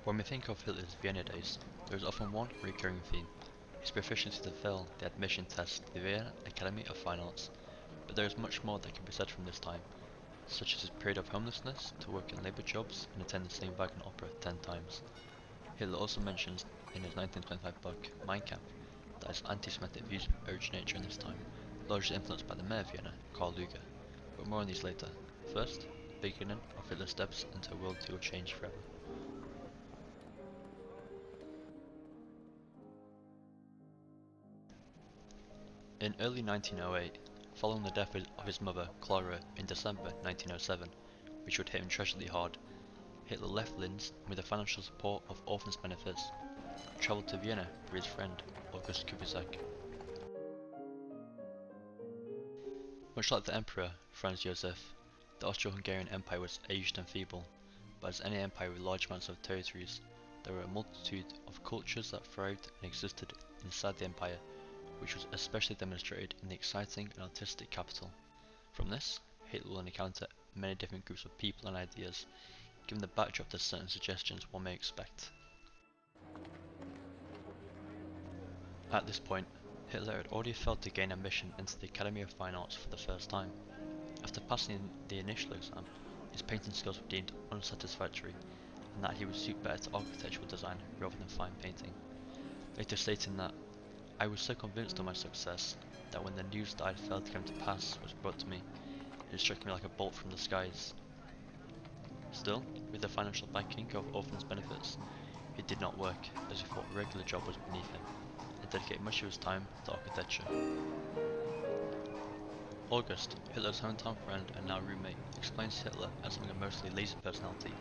When we think of Hitler's Vienna days, there is often one recurring theme: his proficiency to fail the admission test to the Vienna Academy of Fine Arts. But there is much more that can be said from this time, such as his period of homelessness, to work in labour jobs and attend the same Wagner opera 10 times. Hitler also mentions in his 1925 book, Mein Kampf, that his anti-Semitic views originate during this time, largely influenced by the mayor of Vienna, Karl Lueger. But more on these later. First, the beginning of Hitler's steps into a world he will change forever. In early 1908, following the death of his mother, Clara, in December 1907, which would hit him tragically hard, Hitler left Linz with the financial support of orphans' benefits, travelled to Vienna with his friend, August Kubizek. Much like the Emperor, Franz Joseph, the Austro-Hungarian Empire was aged and feeble, but as any empire with large amounts of territories, there were a multitude of cultures that thrived and existed inside the empire, which was especially demonstrated in the exciting and artistic capital. From this, Hitler will encounter many different groups of people and ideas, giving the backdrop to certain suggestions one may expect. At this point, Hitler had already failed to gain admission into the Academy of Fine Arts for the first time. After passing the initial exam, his painting skills were deemed unsatisfactory, and that he would suit better to architectural design rather than fine painting, later stating that, "I was so convinced of my success that when the news that I had failed to come to pass was brought to me, it struck me like a bolt from the skies." Still, with the financial backing of orphans' benefits, he did not work, as he thought a regular job was beneath him, and dedicated much of his time to architecture. August, Hitler's hometown friend and now roommate, explains Hitler as having a mostly lazy personality,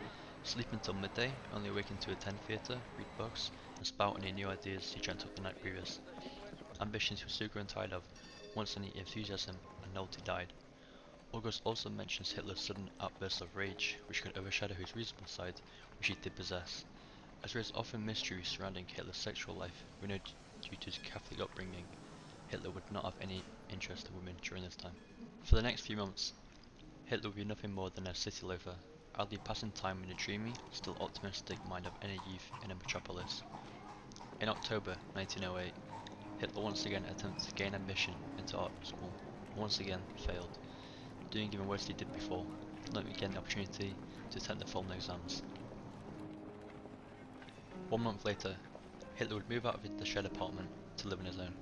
sleep until midday, only waking to attend theatre, read books, and spout any new ideas he dreamt up the night previous. Ambitions he was so grown tired of, once any enthusiasm and novelty died. August also mentions Hitler's sudden outbursts of rage, which could overshadow his reasonable side, which he did possess. As there is often mystery surrounding Hitler's sexual life, we know due to his Catholic upbringing, Hitler would not have any interest in women during this time. For the next few months, Hitler would be nothing more than a city loafer, idly passing time in the dreamy, still optimistic mind of any youth in a metropolis. In October 1908, Hitler once again attempted to gain admission into art school, and once again failed, doing even worse than he did before, not even getting the opportunity to attempt the formal exams. 1 month later, Hitler would move out of the shared apartment to live on his own.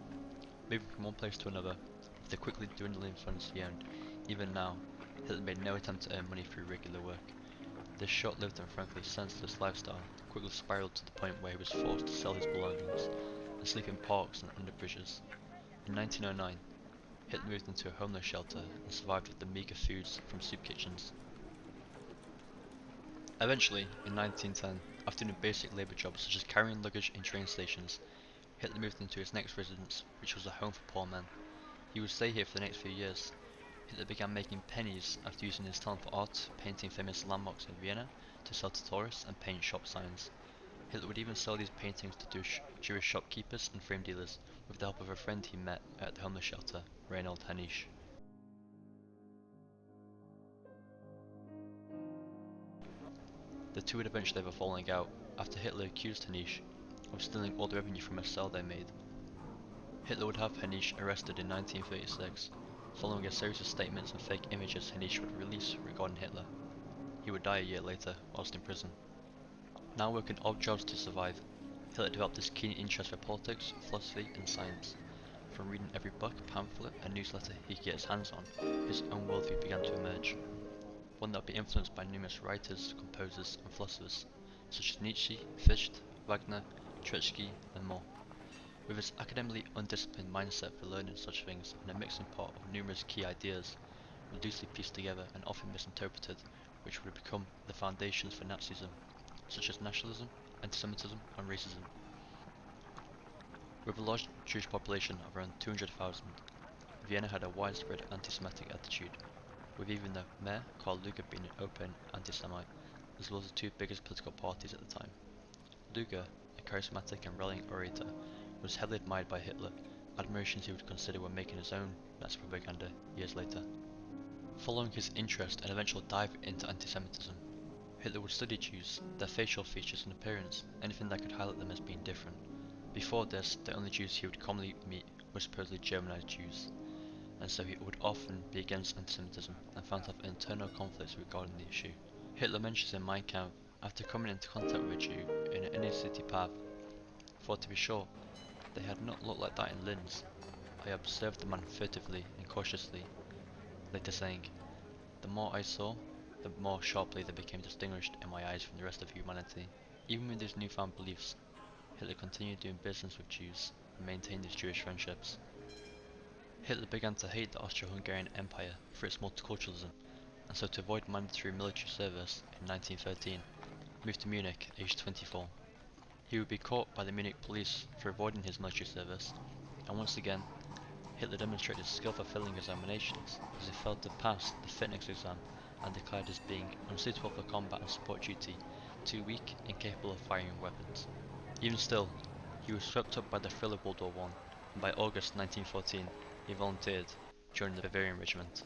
Moving from one place to another, with the quickly dwindling funds he owned, even now, Hitler made no attempt to earn money through regular work. This short-lived and frankly senseless lifestyle quickly spiraled to the point where he was forced to sell his belongings and sleep in parks and under bridges. In 1909, Hitler moved into a homeless shelter and survived with the meagre foods from soup kitchens. Eventually, in 1910, after doing basic labour jobs such as carrying luggage in train stations, Hitler moved into his next residence, which was a home for poor men. He would stay here for the next few years. Hitler began making pennies after using his talent for art, painting famous landmarks in Vienna to sell to tourists and paint shop signs. Hitler would even sell these paintings to Jewish shopkeepers and frame dealers with the help of a friend he met at the homeless shelter, Reinhold Henisch. The two would eventually have a falling out after Hitler accused Henisch of stealing all the revenue from a sale they made. Hitler would have Henisch arrested in 1936, following a series of statements and fake images Henisch would release regarding Hitler. He would die a year later whilst in prison. Now working odd jobs to survive, Hitler developed this keen interest for politics, philosophy and science. From reading every book, pamphlet and newsletter he could get his hands on, his own worldview began to emerge. One that would be influenced by numerous writers, composers and philosophers, such as Nietzsche, Fichte, Wagner, Treitschke and more. With his academically undisciplined mindset for learning such things and a mixing pot of numerous key ideas, loosely pieced together and often misinterpreted, which would become the foundations for Nazism, such as nationalism, antisemitism and racism. With a large Jewish population of around 200,000, Vienna had a widespread anti-Semitic attitude, with even the mayor, Karl Lueger, being an open anti-Semite, as well as the two biggest political parties at the time. Lueger, a charismatic and rallying orator, was heavily admired by Hitler, admirations he would consider when making his own Nazi propaganda years later. Following his interest and eventual dive into anti-Semitism, Hitler would study Jews, their facial features and appearance, anything that could highlight them as being different. Before this, the only Jews he would commonly meet were supposedly Germanized Jews, and so he would often be against antisemitism and found to have internal conflicts regarding the issue. Hitler mentions in Mein Kampf, after coming into contact with a Jew in an inner city pub, for to be sure, they had not looked like that in Linz. I observed the man furtively and cautiously, later saying, the more I saw, the more sharply they became distinguished in my eyes from the rest of humanity. Even with these newfound beliefs, Hitler continued doing business with Jews and maintained his Jewish friendships. Hitler began to hate the Austro-Hungarian Empire for its multiculturalism, and so to avoid mandatory military service in 1913, moved to Munich aged 24. He would be caught by the Munich police for avoiding his military service, and once again, Hitler demonstrated skill for failing examinations, as he failed to pass the fitness exam and declared as being unsuitable for combat and support duty, too weak, incapable of firing weapons. Even still, he was swept up by the thrill of World War I, and by August 1914 he volunteered, joining the Bavarian Regiment.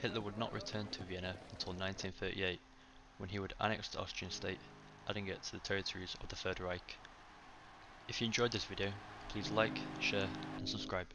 Hitler would not return to Vienna until 1938, when he would annex the Austrian state, adding it to the territories of the Third Reich. If you enjoyed this video, please like, share and subscribe.